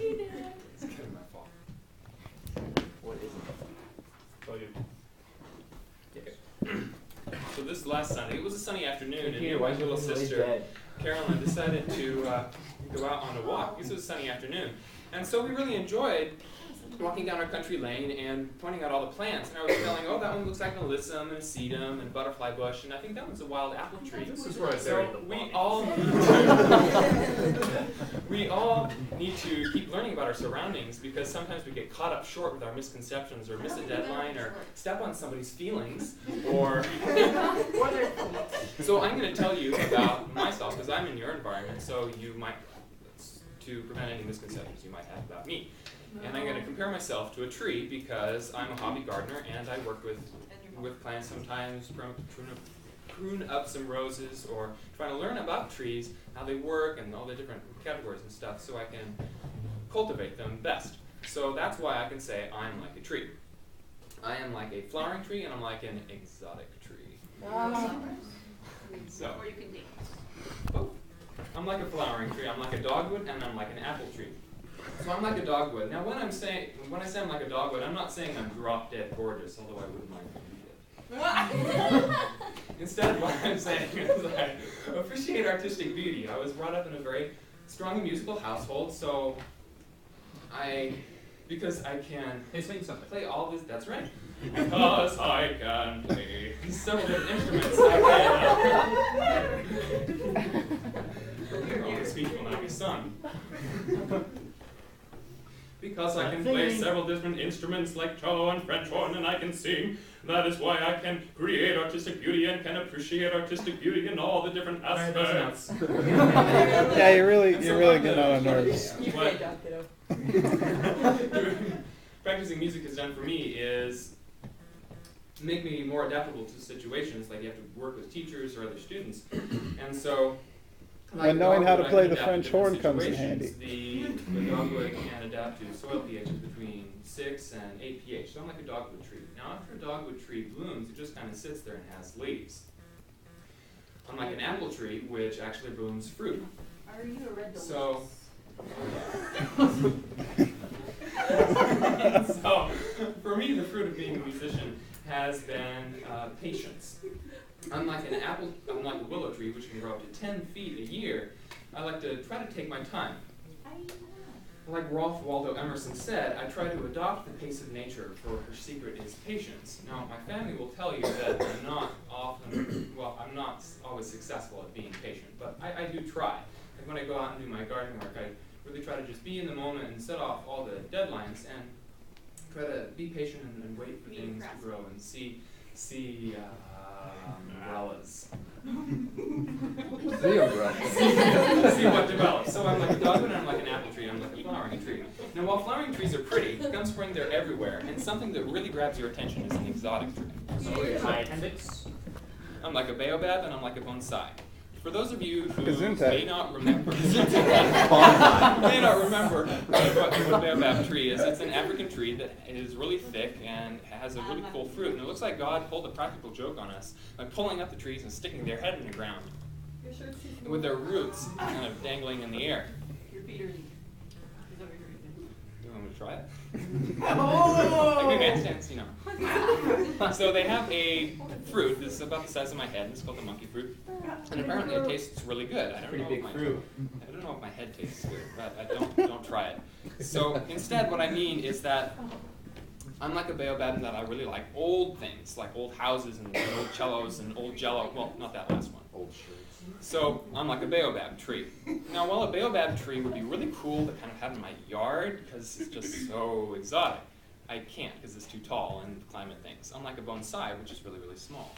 It's kind of my fault. What is it? Tell you. Okay. So this last Sunday, it was a sunny afternoon, and my little sister, Carolyn, decided to go out on a walk. This was a sunny afternoon. And so we really enjoyed walking down our country lane and pointing out all the plants. And I was telling, oh, that one looks like an alyssum and a sedum and butterfly bush, and I think that one's a wild apple tree. This is where I So we all need to keep learning about our surroundings, because sometimes we get caught up short with our misconceptions or miss a deadline or step on somebody's feelings. Or so I'm going to tell you about myself, because I'm in your environment, so you might, to prevent any misconceptions you might have about me. And I'm going to compare myself to a tree, because I'm a hobby gardener and I work with plants sometimes, prune up some roses, or trying to learn about trees, how they work and all the different categories and stuff, so I can cultivate them best. So that's why I can say I'm like a tree. I am like a flowering tree, and I'm like an exotic tree. So, Or you can name both. I'm like a flowering tree, I'm like a dogwood, and I'm like an apple tree. So I'm like a dogwood. Now when I say I'm like a dogwood, I'm not saying I'm drop-dead gorgeous, although I wouldn't mind if you did. Instead, what I'm saying is I appreciate artistic beauty. I was brought up in a very strong musical household, so because I can play all this, that's right. Because I can play several different instruments, I can all the speech will now be sung. Because I can play several different instruments like cello and French horn, and I can sing. That is why I can create artistic beauty and can appreciate artistic beauty in all the different aspects. Yeah, you're really getting on our nerves. Practicing music has done for me is make me more adaptable to situations, like you have to work with teachers or other students. And so, and knowing how to play the French horn comes in handy. The dogwood can adapt to soil pHs between 6 and 8 pH. So I'm like a dogwood tree. Now after a dogwood tree blooms, it just kind of sits there and has leaves. I'm like an apple tree, which actually blooms fruit. Are you a red So, so for me, the fruit of being a musician has been patience. Unlike a willow tree, which can grow up to 10 feet a year, I like to try to take my time. Like Ralph Waldo Emerson said, I try to adopt the pace of nature, for her secret is patience. Now, my family will tell you that I'm not always successful at being patient, but I do try. Like when I go out and do my garden work, I really try to just be in the moment and set off all the deadlines and try to be patient and wait for things to grow and see umbrellas. See what develops. So I'm like a dogwood and I'm like an apple tree, I'm like a flowering tree. Now while flowering trees are pretty, come spring they're everywhere, and something that really grabs your attention is an exotic tree. I'm like a baobab and I'm like a bonsai. For those of you who may not remember what a baobab tree is, it's an African tree that is really thick and has a really cool fruit. And it looks like God pulled a practical joke on us by pulling up the trees and sticking their head in the ground, and with their roots kind of dangling in the air. Your feet are deep. You want me to try it? I do handstands, you know. So they have a fruit that's about the size of my head. It's called the monkey fruit, and apparently it tastes really good. I don't know if my head tastes good, but I don't try it. So instead, what I mean is that I'm like a baobab in that I really like old things, like old houses and old cellos and old jello. Well, not that last one. Old shirts. So I'm like a baobab tree. Now, while a baobab tree would be really cool to kind of have in my yard because it's just so exotic, I can't because it's too tall and climate things. Unlike a bonsai, which is really, really small.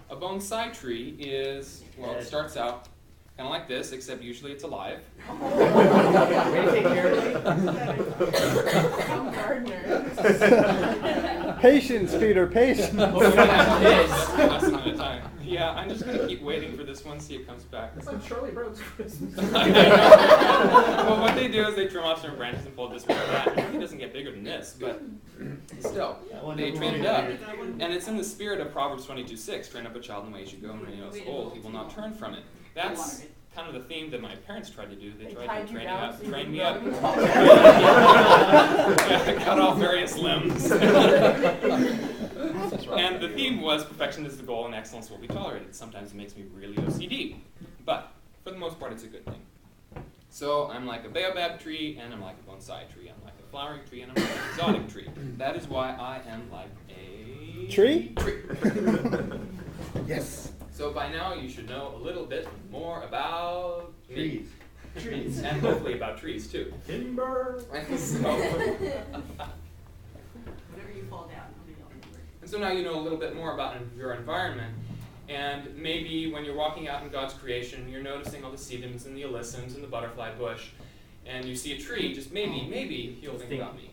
A bonsai tree is, well, it starts out kind of like this, except usually it's alive. Patience, Peter, patience. Yeah, I'm just going to keep waiting for this one, see if it comes back. It's like Charlie Brown's Christmas. Well, what they do is they trim off certain branches and pull this one or that. It doesn't get bigger than this, but still, they train it up. And it's in the spirit of Proverbs 22:6, train up a child in the way he should go, and when he is old, he will not turn from it. That's kind of the theme that my parents tried to do. They They tried tied to you train down so you train could me grow up. even Yeah, cut off various limbs. And the theme was perfection is the goal and excellence will be tolerated. Sometimes it makes me really OCD, but for the most part it's a good thing. So I'm like a baobab tree, and I'm like a bonsai tree. I'm like a flowering tree, and I'm like an exotic tree. That is why I am like a Tree? Yes. So by now you should know a little bit more about me. Trees. And hopefully about trees too. Timber. And so, Whenever you fall down, and so now you know a little bit more about your environment. And maybe when you're walking out in God's creation, you're noticing all the sedums and the alyssums and the butterfly bush, and you see a tree, just maybe you'll think about me.